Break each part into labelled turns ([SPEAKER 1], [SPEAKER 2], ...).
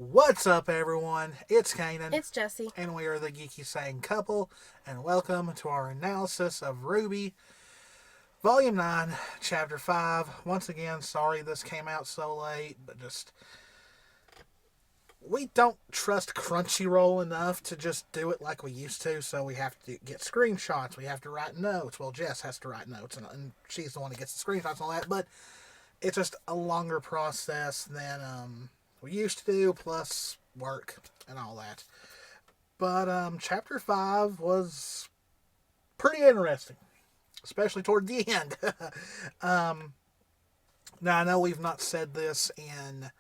[SPEAKER 1] What's up, everyone? It's Kanan,
[SPEAKER 2] It's Jessie.
[SPEAKER 1] and we are the Geeky Saying Couple, and welcome to our analysis of RWBY Volume 9, Chapter 5. Once again, sorry this came out so late, but we don't trust Crunchyroll enough to just do it like we used to, so we have to get screenshots, we have to write notes. Well, Jess has to write notes, and she's the one that gets the screenshots and all that, but it's just a longer process than we used to do, plus work and all that. But chapter 5 was pretty interesting, especially toward the end. um, Now, I know we've not said this in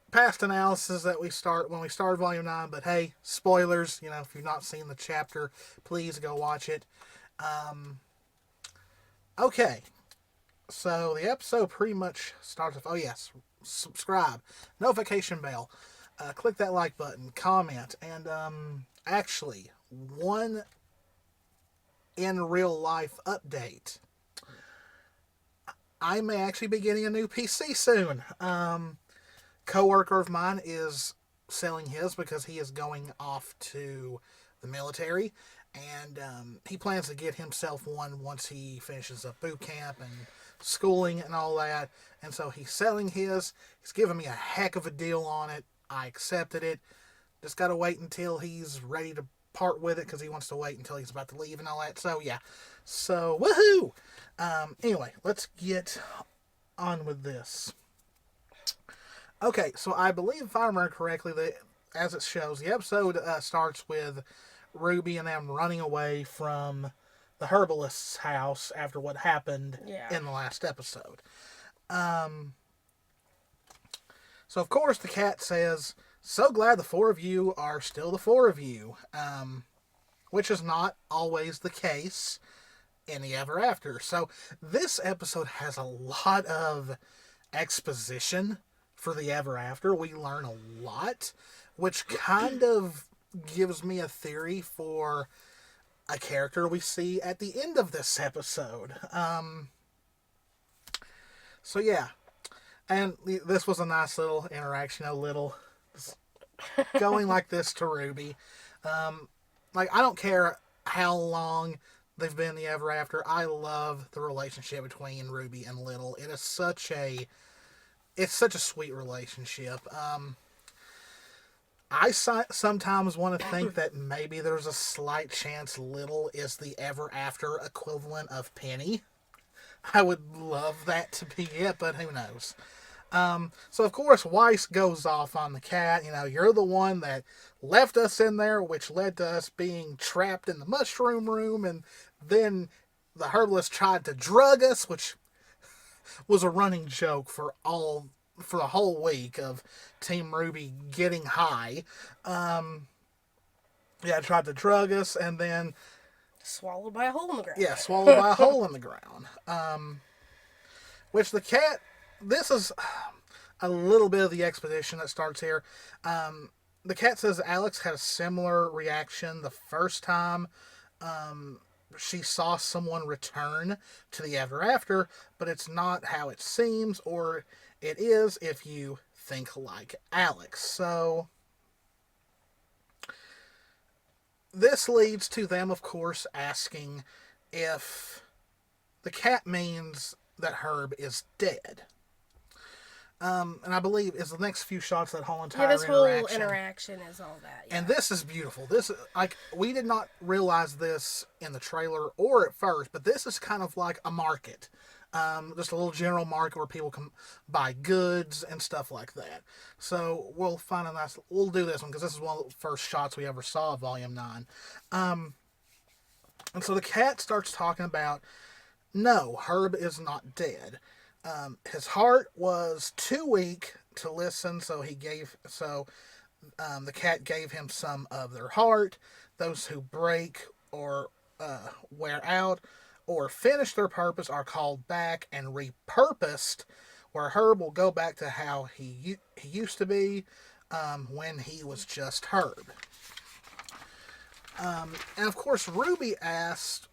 [SPEAKER 1] past analysis that we start when we started Volume 9, but hey, spoilers. If you've not seen the chapter, please go watch it. Okay, so the episode pretty much starts with, oh yes, subscribe, notification bell, click that like button, comment, and actually, one in real life update. I may actually be getting a new PC soon. Coworker of mine is selling his because he is going off to the military, and he plans to get himself one once he finishes up boot camp and schooling and all that. And so he's selling his. He's giving me a heck of a deal on it. I accepted it. Just got to wait until he's ready to part with it because he wants to wait until he's about to leave and all that. So, yeah. So, woohoo! Anyway, let's get on with this. Okay, so I believe, if I remember correctly, that as it shows, the episode starts with RWBY and them running away from the herbalist's house after what happened in the last episode. So, of course, the cat says, "So glad the four of you are still the four of you," which is not always the case in the Ever After. So, this episode has a lot of exposition for the Ever After. We learn a lot, which kind of gives me a theory for a character we see at the end of this episode. So yeah, and this was a nice little interaction, going like this to RWBY. I don't care how long they've been the Ever After. I love the relationship between RWBY and Little. It's such a sweet relationship. I sometimes want to think that maybe there's a slight chance Little is the Ever After equivalent of Penny. I would love that to be it, but who knows. So, of course, Weiss goes off on the cat. You're the one that left us in there, which led to us being trapped in the mushroom room, and then the herbalist tried to drug us, which was a running joke for the whole week of Team RWBY getting high. Tried to drug us, and then
[SPEAKER 2] swallowed by a hole in the ground.
[SPEAKER 1] Yeah, swallowed by a hole in the ground. Which the cat, this is a little bit of the expedition that starts here. The cat says Alex had a similar reaction the first time she saw someone return to the Ever After, but it's not how it seems, or it is if you think like Alex. So this leads to them, of course, asking if the cat means that Herb is dead. And I believe is the next few shots that whole entire
[SPEAKER 2] this whole interaction is all that.
[SPEAKER 1] Yeah. And this is beautiful. We did not realize this in the trailer or at first, but this is kind of like a market. Just a little general market where people can buy goods and stuff like that. So we'll do this one because this is one of the first shots we ever saw of Volume 9. And so the cat starts talking about, no, Herb is not dead. His heart was too weak to listen, so the cat gave him some of their heart. Those who break or wear out or finish their purpose are called back and repurposed, where Herb will go back to how he used to be when he was just Herb. And of course, RWBY asked,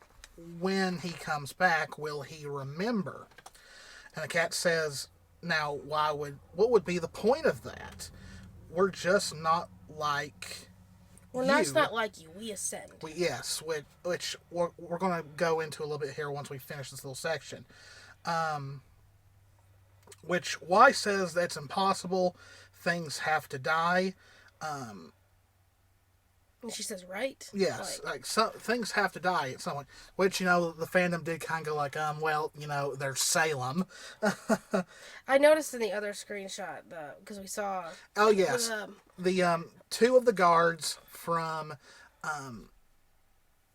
[SPEAKER 1] when he comes back, will he remember? And the cat says, now, what would be the point of that? we're just not like
[SPEAKER 2] We're
[SPEAKER 1] you.
[SPEAKER 2] not like you. We ascend.
[SPEAKER 1] Yes, which we're going to go into a little bit here once we finish this little section. Which Y says that's impossible. Things have to die.
[SPEAKER 2] And she says, right?
[SPEAKER 1] Yes, like so, things have to die at some point. Which the fandom did kind of go like, well, there's Salem.
[SPEAKER 2] I noticed in the other screenshot, because we saw.
[SPEAKER 1] Oh yes, the two of the guards from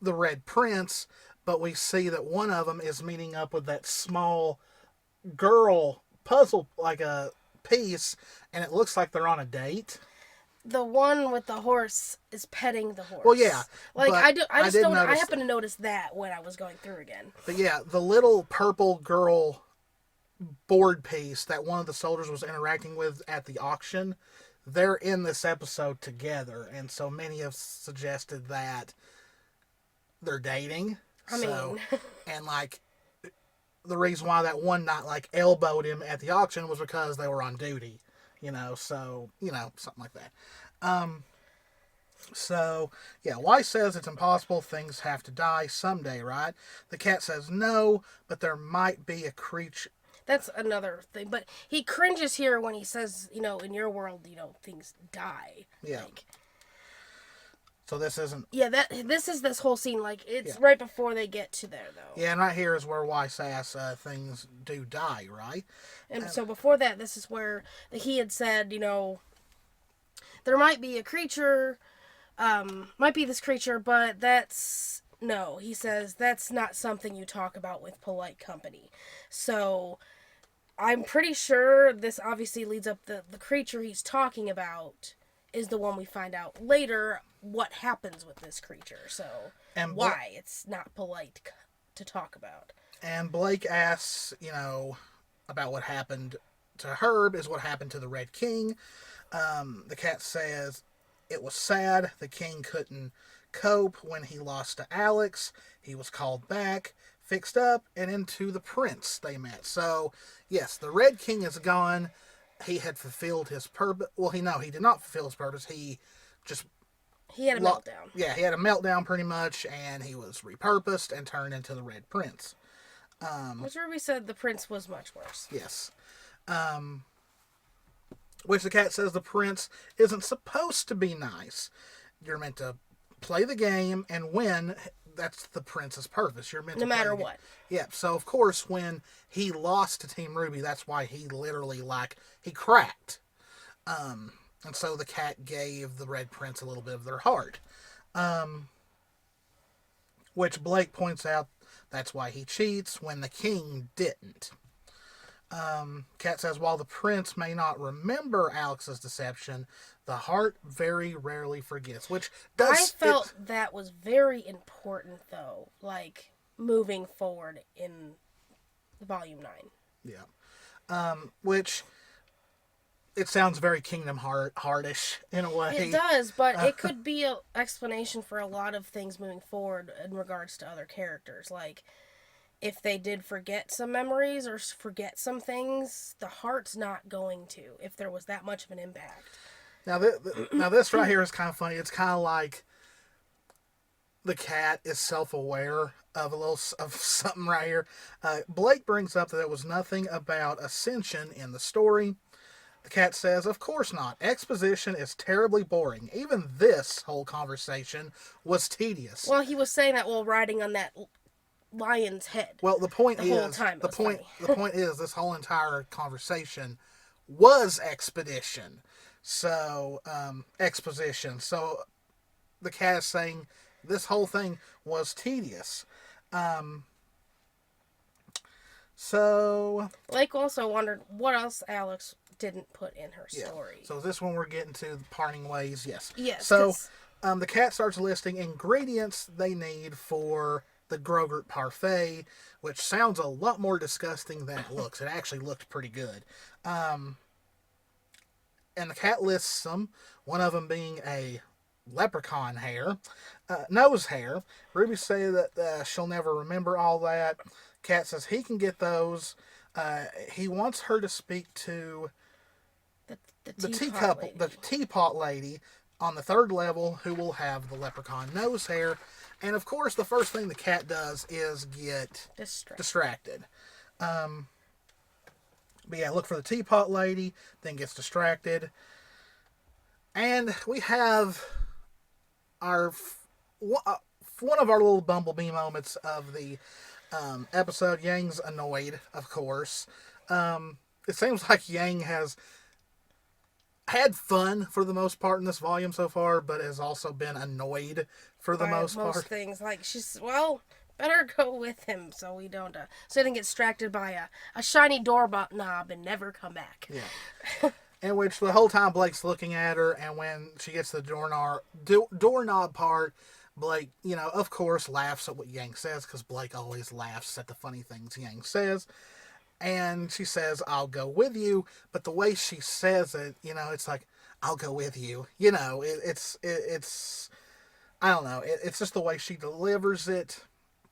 [SPEAKER 1] the Red Prince, but we see that one of them is meeting up with that small girl puzzle like a piece, and it looks like they're on a date.
[SPEAKER 2] The one with the horse is petting the horse.
[SPEAKER 1] Well, yeah,
[SPEAKER 2] like I just don't. I
[SPEAKER 1] notice
[SPEAKER 2] happened to notice that when I was going through again.
[SPEAKER 1] But yeah, the little purple girl board piece that one of the soldiers was interacting with at the auction, they're in this episode together, and so many have suggested that they're dating.
[SPEAKER 2] I mean,
[SPEAKER 1] and like the reason why that one not like elbowed him at the auction was because they were on duty. So something like that. So yeah, Y says it's impossible. Things have to die someday, right? The cat says no, but there might be a creature.
[SPEAKER 2] That's another thing. But he cringes here when he says, in your world, things die.
[SPEAKER 1] Yeah. So this isn't.
[SPEAKER 2] Yeah, this is this whole scene. Like it's right before they get to there, though.
[SPEAKER 1] Yeah, and right here is where Y says things do die, right?
[SPEAKER 2] And so before that, this is where he had said, there might be a creature, might be this creature, but no. He says that's not something you talk about with polite company. So I'm pretty sure this obviously leads up the creature he's talking about is the one we find out later what happens with this creature. So and why it's not polite to talk about.
[SPEAKER 1] And Blake asks, about what happened to Herb is what happened to the Red King. The cat says it was sad. The king couldn't cope when he lost to Alex. He was called back, fixed up, and into the prince they met. So, yes, the Red King is gone. He had fulfilled his purpose. Well, he did not fulfill his purpose. He
[SPEAKER 2] had a meltdown.
[SPEAKER 1] Yeah, he had a meltdown pretty much, and he was repurposed and turned into the Red Prince.
[SPEAKER 2] Which RWBY said the prince was much worse.
[SPEAKER 1] Yes. Which the cat says the prince isn't supposed to be nice. You're meant to play the game and win. That's the prince's purpose. You're meant to
[SPEAKER 2] no matter what.
[SPEAKER 1] Yeah. So of course when he lost to Team RWBY, that's why he literally he cracked. And so the cat gave the Red Prince a little bit of their heart. Which Blake points out that's why he cheats when the king didn't. Cat says, while the prince may not remember Alex's deception, the heart very rarely forgets. Which does.
[SPEAKER 2] I felt that was very important, though. Like moving forward in Volume 9.
[SPEAKER 1] Yeah. Which it sounds very Kingdom Heartish in a way.
[SPEAKER 2] It does, but it could be an explanation for a lot of things moving forward in regards to other characters. Like, if they did forget some memories or forget some things, the heart's not going to, if there was that much of an impact.
[SPEAKER 1] Now, this right here is kind of funny. It's kind of like the cat is self-aware of something right here. Blake brings up that there was nothing about ascension in the story. The cat says, of course not. Exposition is terribly boring. Even this whole conversation was tedious.
[SPEAKER 2] Well, he was saying that while riding on that lion's head.
[SPEAKER 1] Well, the point is this whole entire conversation was expedition. So, exposition. So, the cat is saying this whole thing was tedious. So,
[SPEAKER 2] Blake also wondered what else Alex didn't put in her story.
[SPEAKER 1] So this one we're getting to the parting ways. Yes.
[SPEAKER 2] Yes.
[SPEAKER 1] So the cat starts listing ingredients they need for the Grogurt parfait, which sounds a lot more disgusting than it looks. It actually looked pretty good. And the cat lists them. One of them being a leprechaun hair, nose hair. Ruby says that she'll never remember all that. Cat says he can get those. He wants her to speak to
[SPEAKER 2] The teapot lady.
[SPEAKER 1] The teapot lady on the 3rd level, who will have the leprechaun nose hair. And of course, the first thing the cat does is get distracted. But yeah, look for the teapot lady, then gets distracted. And we have our one of our little bumblebee moments of the episode. Yang's annoyed, of course. It seems like Yang has had fun for the most part in this volume so far, but has also been annoyed for the most part.
[SPEAKER 2] Most things, like she's better go with him so we don't so he doesn't get distracted by a shiny doorknob and never come back.
[SPEAKER 1] Yeah. In which the whole time Blake's looking at her, and when she gets to the doorknob part, Blake, of course, laughs at what Yang says, because Blake always laughs at the funny things Yang says. And she says, "I'll go with you," but the way she says it, it's like, "I'll go with you." It's I don't know. It's just the way she delivers it.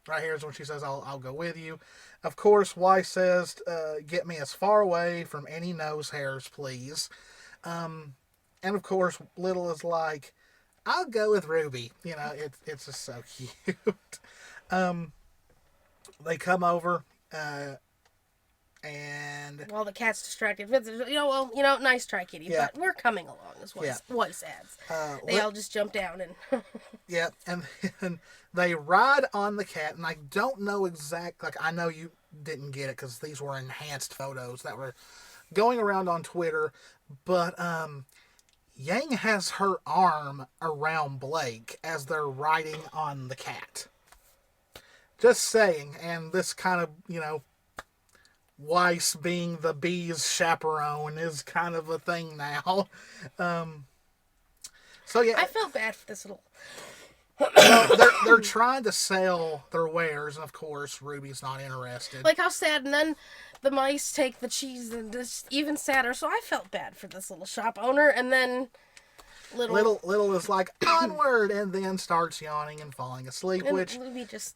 [SPEAKER 1] Right here is when she says, I'll go with you. Of course, Y says, "Get me as far away from any nose hairs, please." And of course, Little is like, "I'll go with Ruby." It's just so cute. They come over, and
[SPEAKER 2] while the cat's distracted, nice try, kitty, but we're coming along, is what it says. They all just jump down and
[SPEAKER 1] yeah, and then they ride on the cat, and I don't know I know you didn't get it because these were enhanced photos that were going around on Twitter, but Yang has her arm around Blake as they're riding on the cat. Just saying, and this kind of, Weiss being the bee's chaperone is kind of a thing now. So yeah,
[SPEAKER 2] I felt bad for this little.
[SPEAKER 1] they're trying to sell their wares, and of course Ruby's not interested.
[SPEAKER 2] Like how sad, and then the mice take the cheese, and it's even sadder. So I felt bad for this little shop owner, and then
[SPEAKER 1] little is like, "Onward," and then starts yawning and falling asleep,
[SPEAKER 2] and
[SPEAKER 1] which
[SPEAKER 2] Ruby just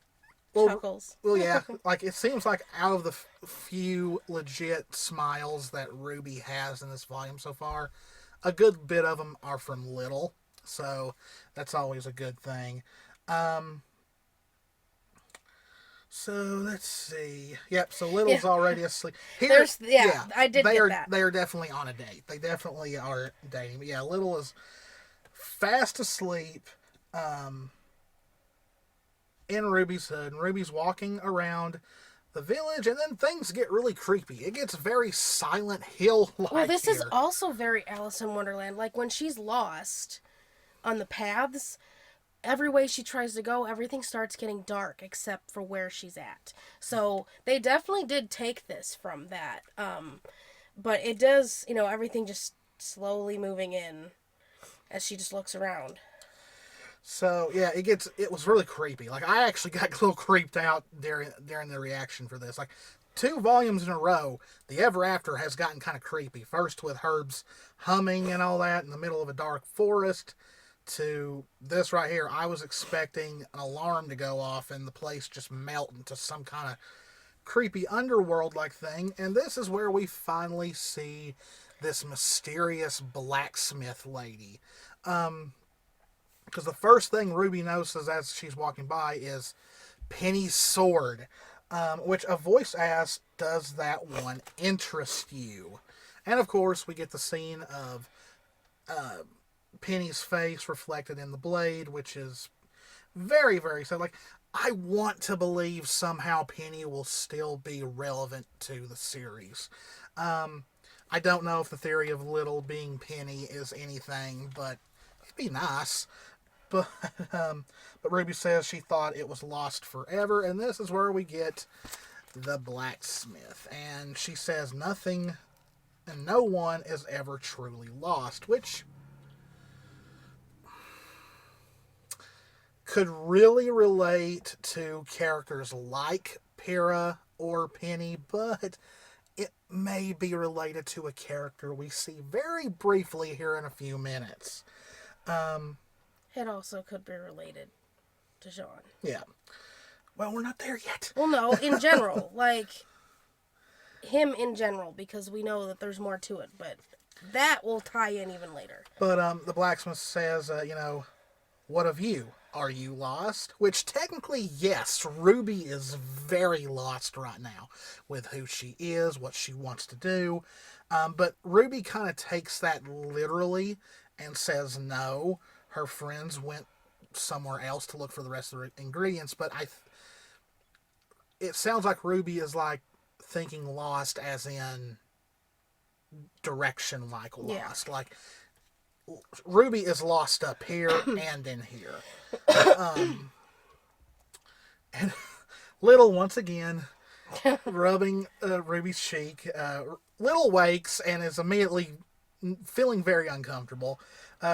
[SPEAKER 2] chuckles.
[SPEAKER 1] Well, yeah, like it seems like out of the few legit smiles that Ruby has in this volume so far, a good bit of them are from Little, so that's always a good thing. So let's see. Yep. So Little's already asleep.
[SPEAKER 2] I did get that.
[SPEAKER 1] They are definitely on a date. They definitely are dating. But yeah, Little is fast asleep. In Ruby's hood, and Ruby's walking around the village, and then things get really creepy. It gets very Silent Hill-like.
[SPEAKER 2] Well, this is also very Alice in Wonderland. Like when she's lost on the paths, every way she tries to go, everything starts getting dark except for where she's at. So they definitely did take this from that. But it does, everything just slowly moving in as she just looks around.
[SPEAKER 1] So yeah, it was really creepy. Like I actually got a little creeped out during the reaction for this. Like 2 volumes in a row, the Ever After has gotten kind of creepy. First with Herb's humming and all that in the middle of a dark forest, to this right here. I was expecting an alarm to go off and the place just melt into some kind of creepy underworld-like thing. And this is where we finally see this mysterious blacksmith lady. Because the first thing Ruby notices as she's walking by is Penny's sword, which a voice asks, "Does that one interest you?" And of course, we get the scene of Penny's face reflected in the blade, which is very, very sad. Like, I want to believe somehow Penny will still be relevant to the series. I don't know if the theory of Little being Penny is anything, but it'd be nice. But Ruby says she thought it was lost forever, and this is where we get the blacksmith. And she says nothing and no one is ever truly lost, which could really relate to characters like Pyrrha or Penny, but it may be related to a character we see very briefly here in a few minutes.
[SPEAKER 2] It also could be related to Jean.
[SPEAKER 1] Yeah. Well, we're not there yet.
[SPEAKER 2] Well, no, in general. Like, him in general, because we know that there's more to it, but that will tie in even later.
[SPEAKER 1] But the blacksmith says, what of you? Are you lost? Which technically, yes, Ruby is very lost right now with who she is, what she wants to do. But Ruby kind of takes that literally and says no. Her friends went somewhere else to look for the rest of the ingredients. But it sounds like Ruby is like thinking lost as in direction, like lost. Like Ruby is lost up here and in here. And Little, once again, rubbing Ruby's cheek. Little wakes and is immediately feeling very uncomfortable,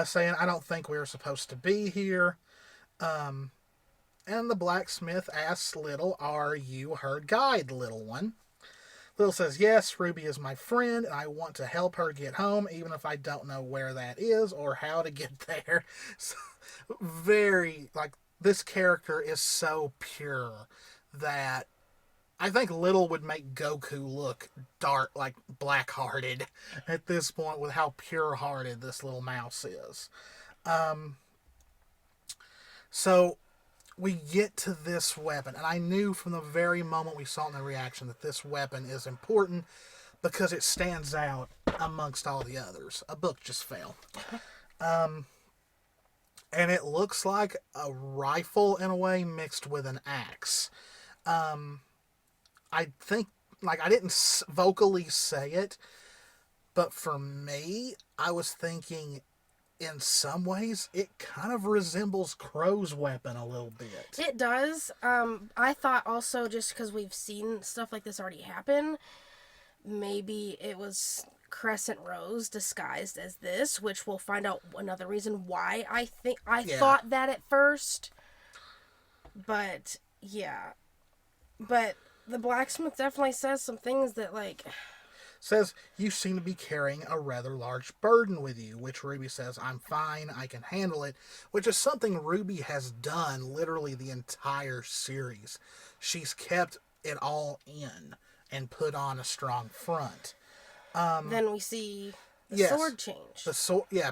[SPEAKER 1] saying, I don't think we're supposed to be here. And the blacksmith asks Little, are you her guide, little one? Little says, yes, Ruby is my friend, and I want to help her get home, even if I don't know where that is or how to get there. So, very, like, this character is so pure that I think Little would make Goku look dark, like black-hearted at this point with how pure-hearted this little mouse is. So we get to this weapon, and I knew from the very moment we saw it in the reaction that this weapon is important because it stands out amongst all the others. A book just fell. And it looks like a rifle in a way mixed with an axe. I think, like, I didn't vocally say it, but for me, I was thinking in some ways it kind of resembles Crow's weapon a little bit.
[SPEAKER 2] It does. I thought also, just because we've seen stuff like this already happen, maybe it was Crescent Rose disguised as this, which we'll find out another reason why I thought that at first. But yeah. But the blacksmith definitely says some things that, like,
[SPEAKER 1] says, you seem to be carrying a rather large burden with you, which Ruby says, I'm fine, I can handle it, which is something Ruby has done literally the entire series. She's kept it all in and put on a strong front.
[SPEAKER 2] Then we see the sword change.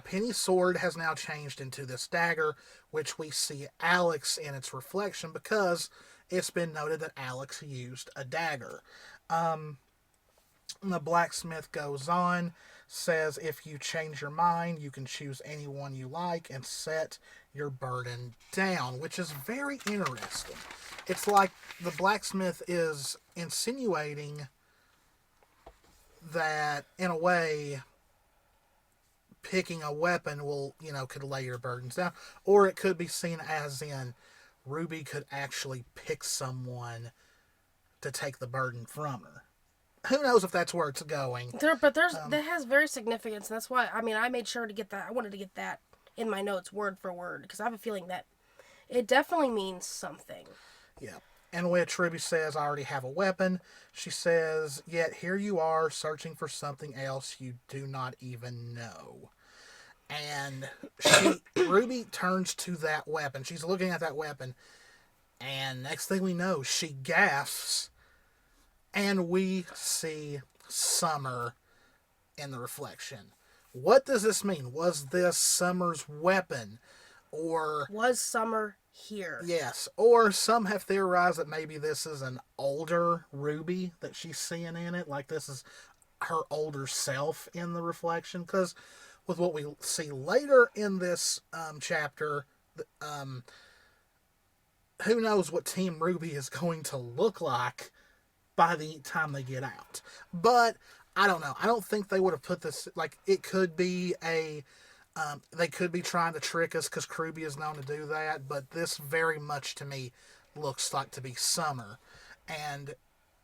[SPEAKER 1] Penny's sword has now changed into this dagger, which we see Alex in its reflection because it's been noted that Alex used a dagger. The blacksmith goes on, says if you change your mind, you can choose anyone you like and set your burden down, which is very interesting. It's like the blacksmith is insinuating that, in a way, picking a weapon will, could lay your burdens down. Or it could be seen as in Ruby could actually pick someone to take the burden from her. Who knows if that's where it's going.
[SPEAKER 2] That has very significance. And that's why, I made sure to get that. I wanted to get that in my notes word for word because I have a feeling that it definitely means something.
[SPEAKER 1] Yeah. In which Ruby says, I already have a weapon. She says, yet here you are searching for something else you do not even know. And Ruby turns to that weapon. She's looking at that weapon. And next thing we know, she gasps. And we see Summer in the reflection. What does this mean? Was this Summer's weapon? Or
[SPEAKER 2] was Summer here?
[SPEAKER 1] Yes. Or some have theorized that maybe this is an older Ruby that she's seeing in it. Like this is her older self in the reflection. Because with what we see later in this chapter, who knows what Team Ruby is going to look like by the time they get out. But I don't know. I don't think they would have put this, like, it could be they could be trying to trick us because Ruby is known to do that, but this very much to me looks like to be Summer. And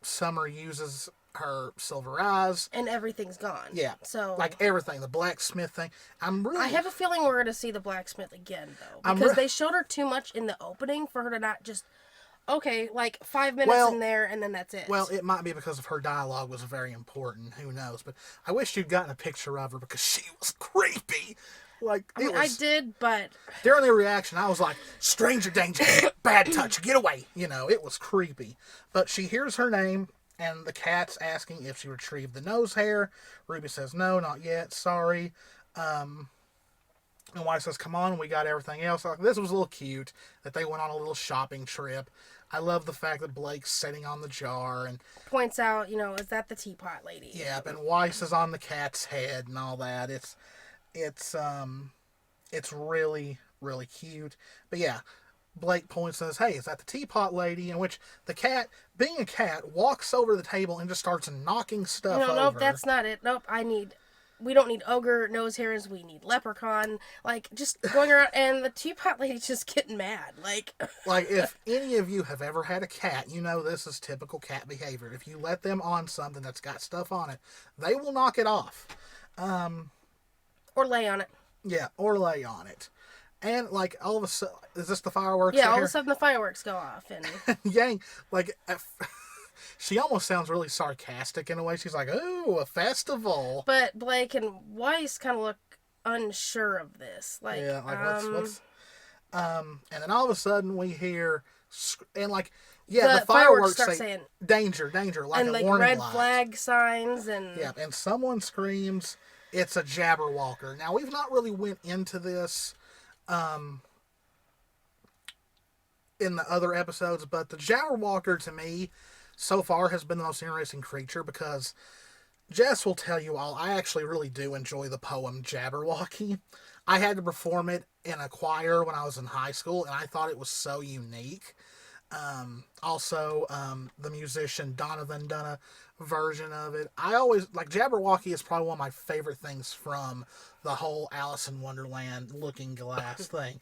[SPEAKER 1] Summer uses her silver eyes.
[SPEAKER 2] And everything's gone.
[SPEAKER 1] Yeah.
[SPEAKER 2] So,
[SPEAKER 1] like everything, the blacksmith thing.
[SPEAKER 2] I have a feeling we're going to see the blacksmith again, though. Because they showed her too much in the opening for her to not just, okay, like 5 minutes in there and then that's it.
[SPEAKER 1] Well, it might be because of her dialogue was very important. Who knows? But I wish you'd gotten a picture of her because she was creepy. Like,
[SPEAKER 2] I did, but
[SPEAKER 1] during the reaction, I was like, stranger danger, bad touch, get away. It was creepy. But she hears her name, And the cat's asking if she retrieved the nose hair. Ruby says, no, not yet, sorry. And Wyatt says, come on, we got everything else. Like, this was a little cute that they went on a little shopping trip. I love the fact that Blake's sitting on the jar and
[SPEAKER 2] Points out, is that the teapot lady?
[SPEAKER 1] yeah, and Weiss is on the cat's head and all that. It's really, really cute. But yeah, Blake points and says, hey, is that the teapot lady? In which the cat, being a cat, walks over to the table and just starts knocking stuff over.
[SPEAKER 2] Nope, that's not it. Nope, we don't need ogre nose hairs, we need leprechaun. Like, just going around, and the teapot lady's just getting mad. Like,
[SPEAKER 1] if any of you have ever had a cat, you know this is typical cat behavior. If you let them on something that's got stuff on it, they will knock it off.
[SPEAKER 2] Or lay on it.
[SPEAKER 1] Yeah, or lay on it. And, like, all of a sudden, is this the fireworks?
[SPEAKER 2] Yeah, all of a sudden the fireworks go off. And
[SPEAKER 1] Yang, like, she almost sounds really sarcastic in a way. She's like, ooh, a festival.
[SPEAKER 2] But Blake and Weiss kind of look unsure of this. Like,
[SPEAKER 1] yeah, like, what's... and then all of a sudden we hear... And, like, yeah, the fireworks
[SPEAKER 2] start
[SPEAKER 1] say,
[SPEAKER 2] saying...
[SPEAKER 1] danger, like
[SPEAKER 2] and,
[SPEAKER 1] a
[SPEAKER 2] like,
[SPEAKER 1] warning
[SPEAKER 2] red
[SPEAKER 1] light.
[SPEAKER 2] flag signs and...
[SPEAKER 1] Yeah, and someone screams, it's a Jabberwocker. Now, we've not really went into this... in the other episodes, but the Jabberwocker to me so far has been the most interesting creature because Jess will tell you all, I actually really do enjoy the poem Jabberwocky. I had to perform it in a choir when I was in high school, and I thought it was so unique. Also, the musician Donovan done a version of it. I always, like, Jabberwocky is probably one of my favorite things from the whole Alice in Wonderland looking glass thing.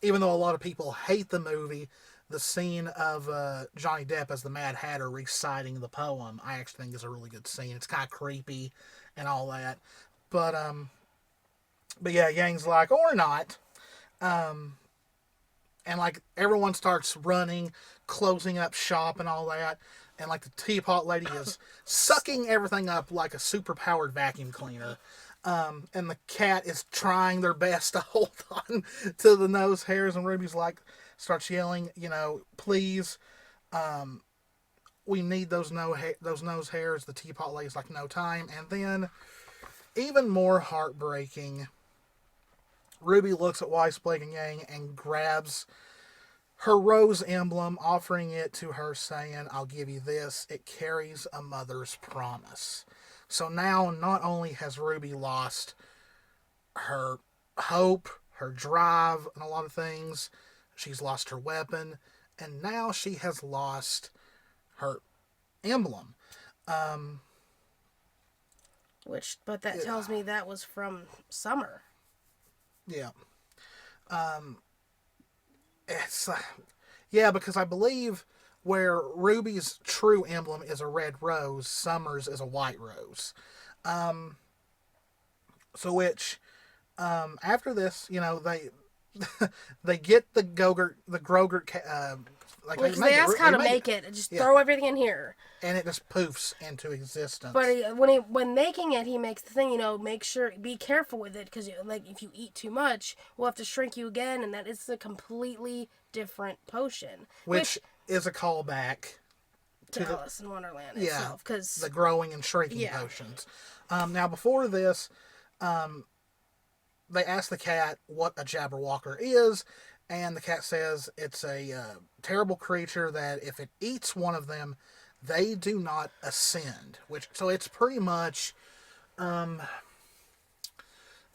[SPEAKER 1] Even though a lot of people hate the movie, the scene of Johnny Depp as the Mad Hatter reciting the poem, I actually think is a really good scene. It's kind of creepy and all that. But yeah, Yang's like, or not. And, like, everyone starts running, closing up shop and all that. And, like, the teapot lady is sucking everything up like a super-powered vacuum cleaner. And the cat is trying their best to hold on to the nose hairs. And Ruby's like, starts yelling, please, we need those nose hairs. The teapot lady's like, no time. And then, even more heartbreaking, Ruby looks at Weiss, Blake, and Yang and grabs her rose emblem, offering it to her, saying, I'll give you this. It carries a mother's promise. So now, not only has Ruby lost her hope, her drive, and a lot of things, she's lost her weapon, and now she has lost her emblem.
[SPEAKER 2] But that tells me that was from Summer.
[SPEAKER 1] Yeah. Yeah, because I believe where Ruby's true emblem is a red rose, Summer's is a white rose. After this, they they get the Grogurt, like
[SPEAKER 2] they ask how to make it. Just throw everything in here,
[SPEAKER 1] and it just poofs into existence.
[SPEAKER 2] But when making it, he makes the thing. Make sure, be careful with it, because if you eat too much, we'll have to shrink you again, and that is a completely different potion,
[SPEAKER 1] which is a callback
[SPEAKER 2] to Alice in Wonderland itself, because
[SPEAKER 1] the growing and shrinking potions. Now, before this, they ask the cat what a Jabberwocker is, and the cat says it's a terrible creature that if it eats one of them, they do not ascend. So it's pretty much... there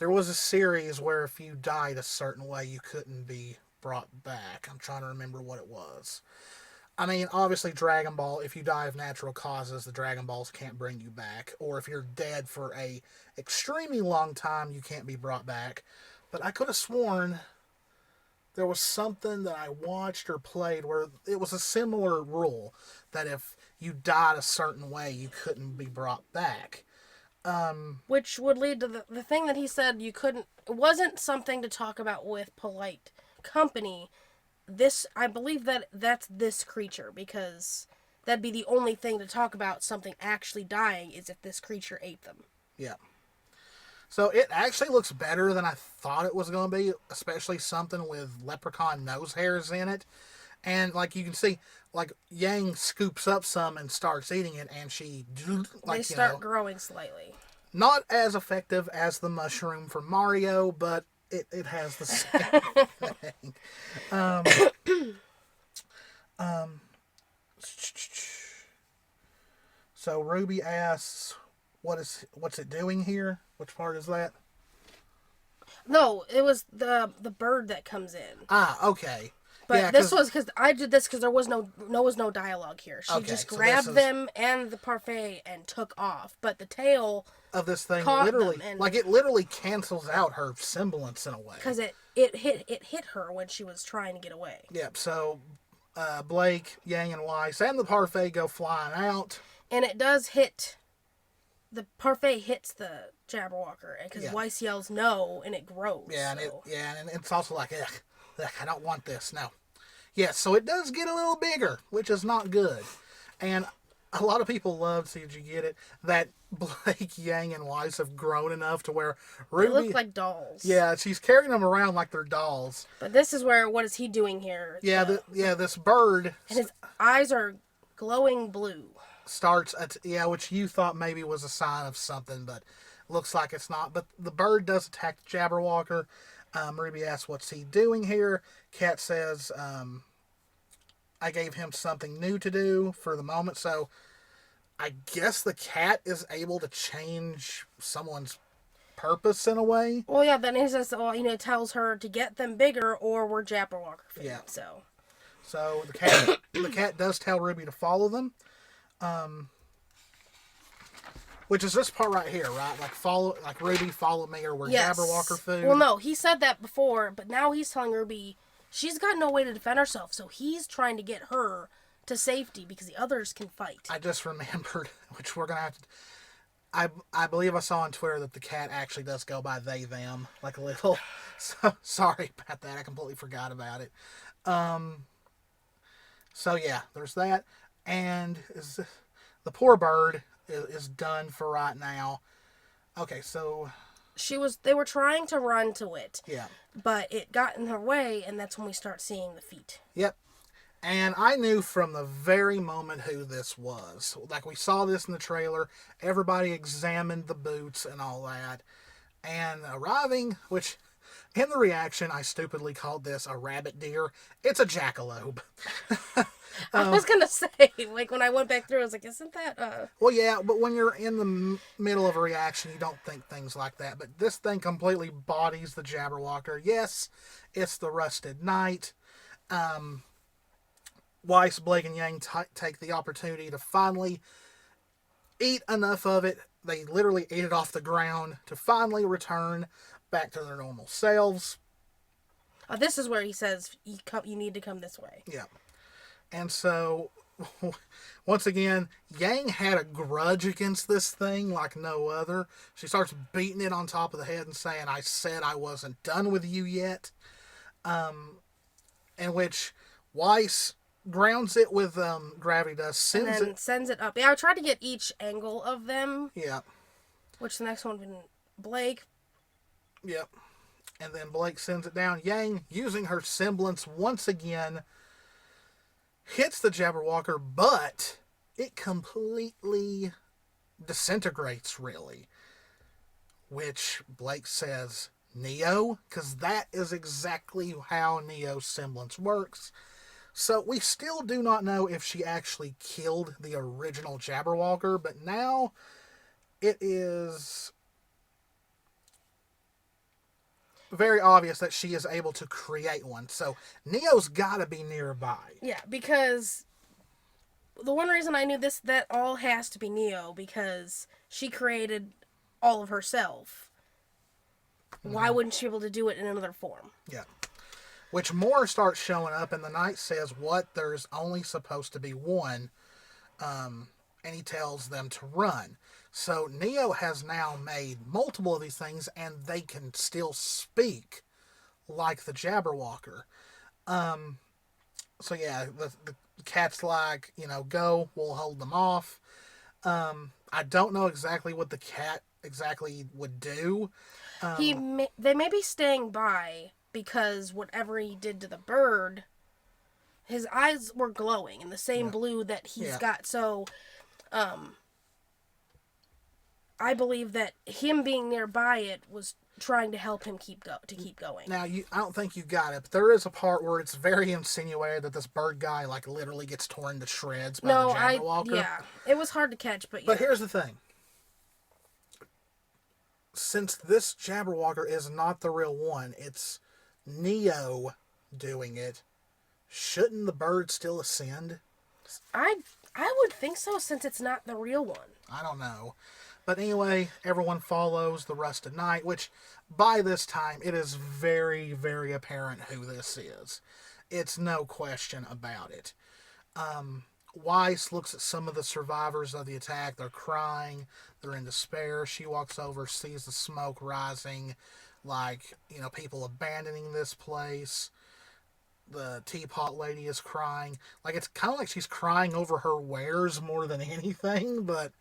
[SPEAKER 1] was a series where if you died a certain way, you couldn't be brought back. I'm trying to remember what it was. I mean, obviously Dragon Ball, if you die of natural causes, the Dragon Balls can't bring you back. Or if you're dead for a extremely long time, you can't be brought back. But I could have sworn there was something that I watched or played where it was a similar rule, that if you died a certain way, you couldn't be brought back.
[SPEAKER 2] Which would lead to the thing that he said you couldn't... It wasn't something to talk about with polite company. I believe that's this creature, because that'd be the only thing to talk about something actually dying, is if this creature ate them.
[SPEAKER 1] Yeah. So it actually looks better than I thought it was going to be, especially something with leprechaun nose hairs in it. And like you can see, like Yang scoops up some and starts eating it, and she like
[SPEAKER 2] They start growing slightly.
[SPEAKER 1] not as effective as the mushroom from Mario, but it has the same thing. Um, um, so Ruby asks, what's it doing here? Which part is that?
[SPEAKER 2] No, it was the bird that comes in.
[SPEAKER 1] Ah, okay.
[SPEAKER 2] But
[SPEAKER 1] Yeah,
[SPEAKER 2] this
[SPEAKER 1] because
[SPEAKER 2] was because I did this because there was no dialogue here. She
[SPEAKER 1] okay,
[SPEAKER 2] just
[SPEAKER 1] so this
[SPEAKER 2] grabbed
[SPEAKER 1] is
[SPEAKER 2] them and the parfait and took off. But the tail
[SPEAKER 1] of this thing
[SPEAKER 2] caught
[SPEAKER 1] literally,
[SPEAKER 2] them and
[SPEAKER 1] like it literally cancels out her semblance in a way.
[SPEAKER 2] because it hit her when she was trying to get away.
[SPEAKER 1] Yep. So Blake, Yang, and Weiss and the parfait go flying out.
[SPEAKER 2] And it does hit. The parfait hits the Jabberwocker, and because
[SPEAKER 1] Yeah.
[SPEAKER 2] Weiss yells no, and it grows.
[SPEAKER 1] Yeah, and
[SPEAKER 2] so.
[SPEAKER 1] and it's also like, ugh, I don't want this. No. Yes, so it does get a little bigger, which is not good. And a lot of people love, so did you get it, that Blake, Yang, and Weiss have grown enough to where
[SPEAKER 2] They
[SPEAKER 1] Ruby...
[SPEAKER 2] look like dolls.
[SPEAKER 1] Yeah, she's carrying them around like they're dolls.
[SPEAKER 2] But this is where, what is he doing here?
[SPEAKER 1] Yeah, this bird...
[SPEAKER 2] And his eyes are glowing blue.
[SPEAKER 1] Starts, which you thought maybe was a sign of something, but looks like it's not. But the bird does attack the Jabberwocker. Ruby asks, what's he doing here? Cat says, I gave him something new to do for the moment. So I guess the cat is able to change someone's purpose in a way.
[SPEAKER 2] Well, yeah, then he says, well, tells her to get them bigger or we're Jabberwocker fans.
[SPEAKER 1] Yeah.
[SPEAKER 2] So
[SPEAKER 1] the cat does tell Ruby to follow them. Which is this part right here, right? Like Ruby, follow me, or we're Jabberwocker food.
[SPEAKER 2] Well, no, he said that before, but now he's telling Ruby she's got no way to defend herself, so he's trying to get her to safety because the others can fight.
[SPEAKER 1] I just remembered, which we're gonna have to. I believe I saw on Twitter that the cat actually does go by they them, like a little. So sorry about that. I completely forgot about it. So yeah, there's that, and the poor bird is done for right now. Okay, so
[SPEAKER 2] they were trying to run to it.
[SPEAKER 1] Yeah.
[SPEAKER 2] But it got in her way, and that's when we start seeing the feet.
[SPEAKER 1] Yep. And I knew from the very moment who this was. Like, we saw this in the trailer. Everybody examined the boots and all that. And arriving, which in the reaction, I stupidly called this a rabbit deer. It's a jackalope.
[SPEAKER 2] I was going to say, like, when I went back through, I was like, isn't that...
[SPEAKER 1] Well, yeah, but when you're in the middle of a reaction, you don't think things like that. But this thing completely bodies the Jabberwocker. Yes, it's the Rusted Knight. Weiss, Blake, and Yang take the opportunity to finally eat enough of it. They literally ate it off the ground to finally return back to their normal selves.
[SPEAKER 2] This is where he says, you need to come this way.
[SPEAKER 1] Yeah. And so, once again, Yang had a grudge against this thing like no other. She starts beating it on top of the head and saying, I said I wasn't done with you yet. In which Weiss grounds it with gravity dust,
[SPEAKER 2] sends it up. Yeah, I tried to get each angle of them.
[SPEAKER 1] Yeah.
[SPEAKER 2] Which the next one would be Blake.
[SPEAKER 1] Yep. And then Blake sends it down. Yang, using her semblance once again, hits the Jabberwocker, but it completely disintegrates, really. Which Blake says, Neo? Because that is exactly how Neo's semblance works. So we still do not know if she actually killed the original Jabberwocker, but now it is very obvious that she is able to create one. So Neo's got to be nearby.
[SPEAKER 2] Yeah, because the one reason I knew that all has to be Neo, because she created all of herself. Mm-hmm. Why wouldn't she be able to do it in another form?
[SPEAKER 1] Yeah. Which more starts showing up, and the knight says, what? There's only supposed to be one. And he tells them to run. So Neo has now made multiple of these things, and they can still speak like the Jabberwocker. So yeah, the cat's like, go, we'll hold them off. I don't know exactly what the cat exactly would do.
[SPEAKER 2] They may be staying by, because whatever he did to the bird his eyes were glowing in the same
[SPEAKER 1] Yeah.
[SPEAKER 2] blue that he's
[SPEAKER 1] Yeah.
[SPEAKER 2] got. So, I believe that him being nearby it was trying to help him keep going.
[SPEAKER 1] Now, I don't think you got it, but there is a part where it's very insinuated that this bird guy, like, literally gets torn to shreds by the Jabberwocker.
[SPEAKER 2] Yeah, it was hard to catch, but yeah.
[SPEAKER 1] But here's the thing. Since this Jabberwocker is not the real one, it's Neo doing it, shouldn't the bird still ascend?
[SPEAKER 2] I would think so, since it's not the real one.
[SPEAKER 1] I don't know. But anyway, everyone follows the Rusted Knight, which by this time it is very, very apparent who this is. It's no question about it. Weiss looks at some of the survivors of the attack. They're crying. They're in despair. She walks over, sees the smoke rising, like, people abandoning this place. The teapot lady is crying. Like, it's kind of like she's crying over her wares more than anything, but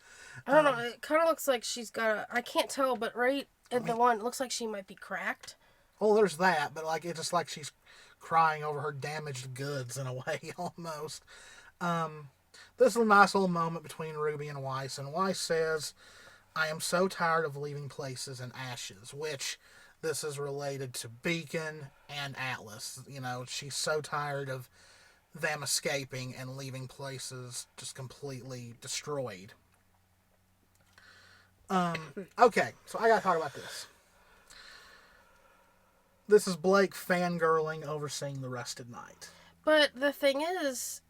[SPEAKER 2] I don't know. It kind of looks like she's got I can't tell, but right at the one, it looks like she might be cracked.
[SPEAKER 1] well, there's that, but like it's just like she's crying over her damaged goods in a way, almost. This is a nice little moment between Ruby and Weiss says, "I am so tired of leaving places in ashes," which this is related to Beacon and Atlas. She's so tired of them escaping and leaving places just completely destroyed. Okay, so I gotta talk about this. This is Blake fangirling over seeing the Rusted Knight.
[SPEAKER 2] But the thing is,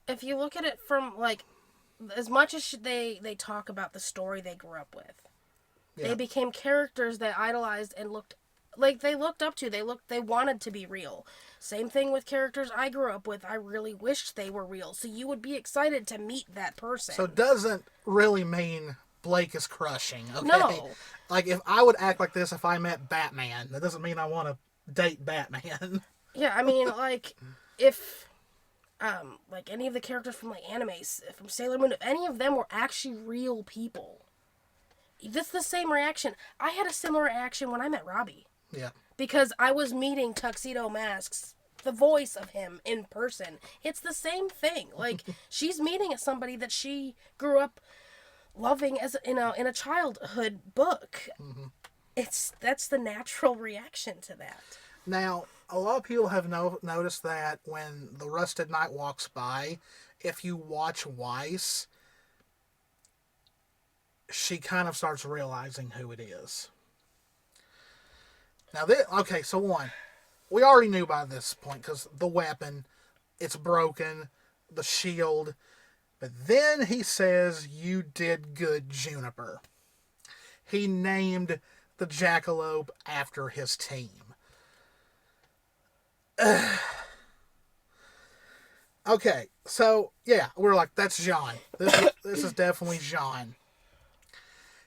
[SPEAKER 2] if you look at it from, like, as much as they talk about the story they grew up with, they became characters that idolized and looked up to. They wanted to be real. Same thing with characters I grew up with. I really wished they were real. So you would be excited to meet that person.
[SPEAKER 1] So it doesn't really mean Blake is crushing, okay?
[SPEAKER 2] No.
[SPEAKER 1] Like, if I would act like this if I met Batman, that doesn't mean I want to date Batman.
[SPEAKER 2] Yeah, I mean, like, if, like, any of the characters from, like, animes, from Sailor Moon, if any of them were actually real people, that's the same reaction. I had a similar reaction when I met Robbie.
[SPEAKER 1] Yeah.
[SPEAKER 2] Because I was meeting Tuxedo Mask's, the voice of him in person. It's the same thing. Like, she's meeting somebody that she grew up loving as in a childhood book. Mm-hmm. That's the natural reaction to that.
[SPEAKER 1] Now, a lot of people have noticed that when the Rusted Knight walks by, if you watch Weiss, she kind of starts realizing who it is. Now, okay, so one, we already knew by this point because the weapon, it's broken, the shield. But then he says, "You did good, Juniper." He named the jackalope after his team. Okay, so, yeah, we're like, that's Jean. This is definitely Jean.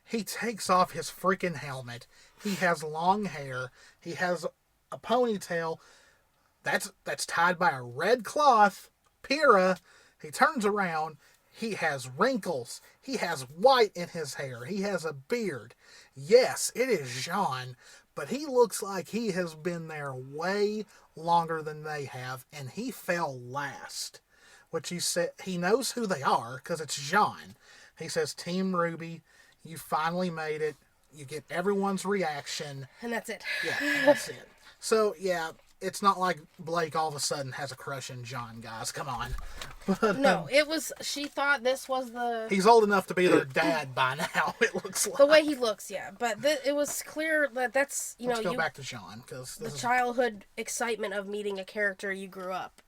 [SPEAKER 1] He takes off his freaking helmet. He has long hair. He has a ponytail that's tied by a red cloth. Pyrrha. He turns around. He has wrinkles. He has white in his hair. He has a beard. Yes, it is Jean, but he looks like he has been there way longer than they have, and he fell last. Which he said, he knows who they are, because it's Jean. He says, "Team RWBY, you finally made it. You get everyone's reaction."
[SPEAKER 2] And that's it.
[SPEAKER 1] Yeah, that's it. So, yeah, it's not like Blake all of a sudden has a crush on John, guys. Come on. But,
[SPEAKER 2] no, it was, she thought this was the...
[SPEAKER 1] He's old enough to be their dad by now, it looks like.
[SPEAKER 2] The way he looks, yeah. But it was clear that that's,
[SPEAKER 1] Let's go back to Jean, because
[SPEAKER 2] the childhood excitement of meeting a character you grew up,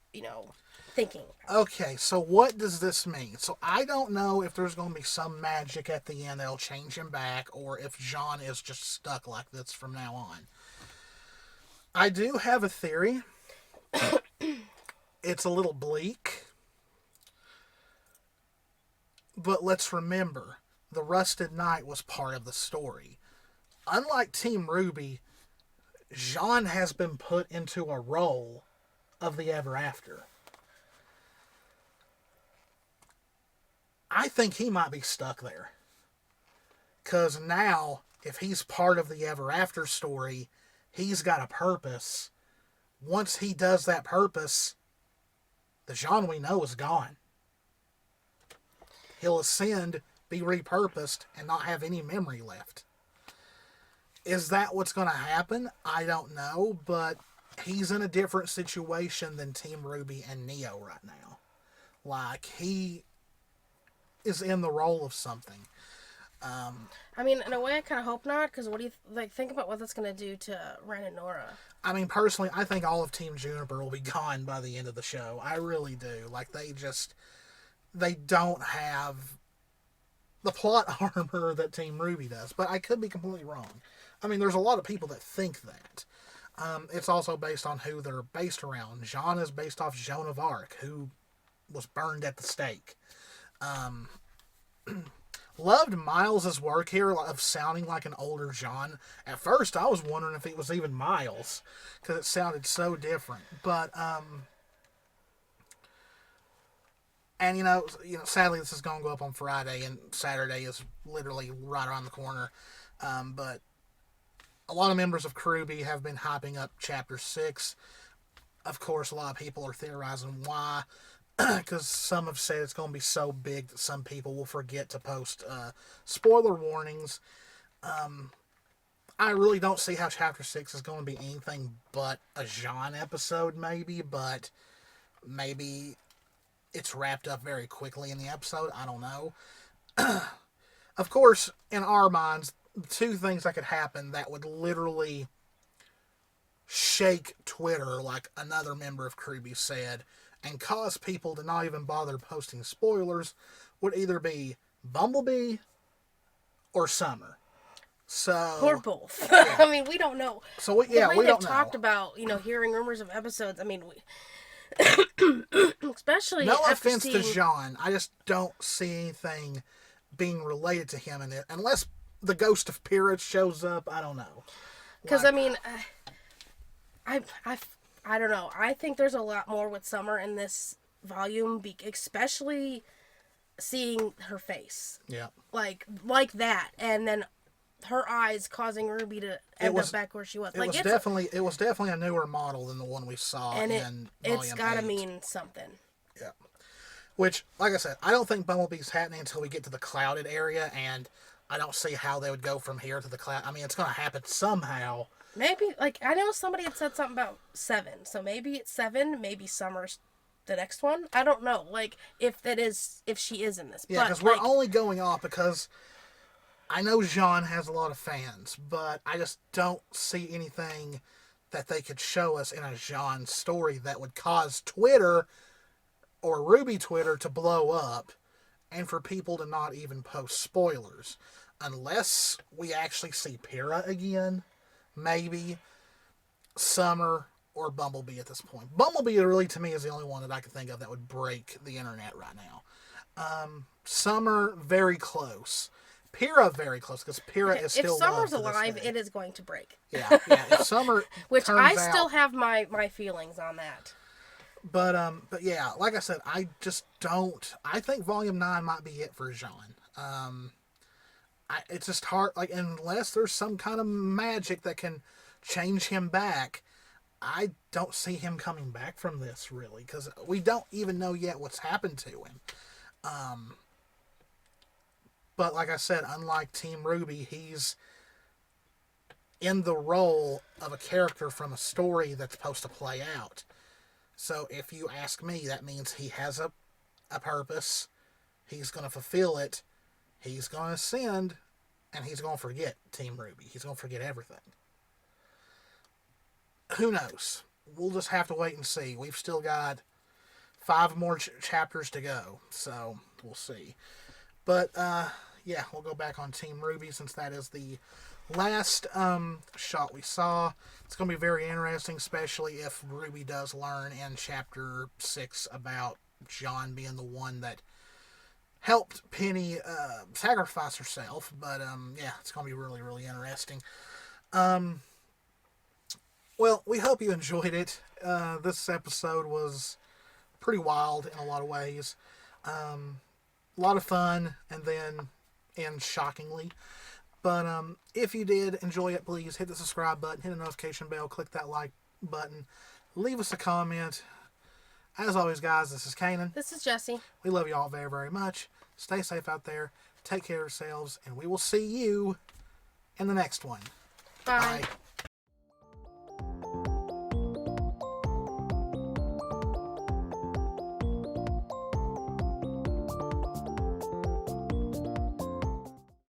[SPEAKER 2] thinking.
[SPEAKER 1] Okay, so what does this mean? So I don't know if there's going to be some magic at the end that'll change him back, or if Jean is just stuck like this from now on. I do have a theory. It's a little bleak. But let's remember, the Rusted Knight was part of the story. Unlike Team RWBY, Jean has been put into a role of the Ever After. I think he might be stuck there. Because now, if he's part of the Ever After story, he's got a purpose. Once he does that purpose, The Jean we know is gone. He'll ascend, be repurposed, and not have any memory left. Is that what's going to happen? I don't know, but he's in a different situation than Team RWBY and Neo right now. Like, he is in the role of something.
[SPEAKER 2] I mean, in a way, I kind of hope not, because what do you think about what that's going to do to Ren and Nora?
[SPEAKER 1] I mean, personally, I think all of Team Juniper will be gone by the end of the show. I really do. Like, they don't have the plot armor that Team RWBY does. But I could be completely wrong. I mean, there's a lot of people that think that. It's also based on who they're based around. Jean is based off Joan of Arc, who was burned at the stake. Loved Miles' work here of sounding like an older Jean. At first, I was wondering if it was even Miles, because it sounded so different. But, and sadly, this is going to go up on Friday, and Saturday is literally right around the corner. But a lot of members of RWBY have been hyping up Chapter 6. Of course, a lot of people are theorizing why. Because some have said it's going to be so big that some people will forget to post spoiler warnings. I really don't see how Chapter 6 is going to be anything but a Jean episode, maybe. But maybe it's wrapped up very quickly in the episode. I don't know. Of course, in our minds, two things that could happen that would literally shake Twitter, like another member of RWBY said, and cause people to not even bother posting spoilers, would either be Bumblebee or Summer. So,
[SPEAKER 2] or both.
[SPEAKER 1] Yeah.
[SPEAKER 2] I mean, we don't know.
[SPEAKER 1] So we don't know.
[SPEAKER 2] Talked about, hearing rumors of episodes. I mean, especially
[SPEAKER 1] no
[SPEAKER 2] after
[SPEAKER 1] offense to Jean, I just don't see anything being related to him in it, unless the ghost of Pyrrha shows up. I don't know.
[SPEAKER 2] Because I mean, I don't know. I think there's a lot more with Summer in this volume, especially seeing her face.
[SPEAKER 1] Yeah.
[SPEAKER 2] Like that, and then her eyes causing Ruby to end up back where she was.
[SPEAKER 1] It was definitely a newer model than the one we saw in Volume 8.
[SPEAKER 2] It's got to mean something.
[SPEAKER 1] Yeah. Which, like I said, I don't think Bumblebee's happening until we get to the clouded area, and I don't see how they would go from here to the cloud. I mean, it's going to happen somehow.
[SPEAKER 2] Maybe, I know somebody had said something about 7, so maybe it's 7, maybe Summer's the next one. I don't know, if she is in this.
[SPEAKER 1] Yeah, because we're only going off because I know Jean has a lot of fans, but I just don't see anything that they could show us in a Jean story that would cause Twitter or RWBY Twitter to blow up and for people to not even post spoilers. Unless we actually see Pyrrha again. Maybe Summer or Bumblebee at this point. Bumblebee really, to me, is the only one that I can think of that would break the internet right now. Summer, very close. Pyrrha, very close, because Pyrrha is still alive.
[SPEAKER 2] If Summer's alive, it is going to break.
[SPEAKER 1] Yeah. If Summer
[SPEAKER 2] which I still have my feelings on that.
[SPEAKER 1] But yeah, like I said, I just don't. I think Volume 9 might be it for Jean. It's just hard, unless there's some kind of magic that can change him back, I don't see him coming back from this, really, because we don't even know yet what's happened to him. But like I said, unlike Team RWBY, he's in the role of a character from a story that's supposed to play out. So if you ask me, that means he has a purpose, he's going to fulfill it, he's going to ascend, and he's going to forget Team RWBY. He's going to forget everything. Who knows? We'll just have to wait and see. We've still got 5 more chapters to go, so we'll see. But, yeah, we'll go back on Team RWBY since that is the last shot we saw. It's going to be very interesting, especially if RWBY does learn in Chapter 6 about John being the one that helped Penny sacrifice herself. But, yeah, it's going to be really, really interesting. Well, we hope you enjoyed it. This episode was pretty wild in a lot of ways. A lot of fun, and then end shockingly. But if you did enjoy it, please hit the subscribe button, hit the notification bell, click that like button, leave us a comment. As always, guys, this is Kanan.
[SPEAKER 2] This is Jessie.
[SPEAKER 1] We love you all very, very much. Stay safe out there. Take care of yourselves. And we will see you in the next one.
[SPEAKER 2] Bye.
[SPEAKER 1] Bye.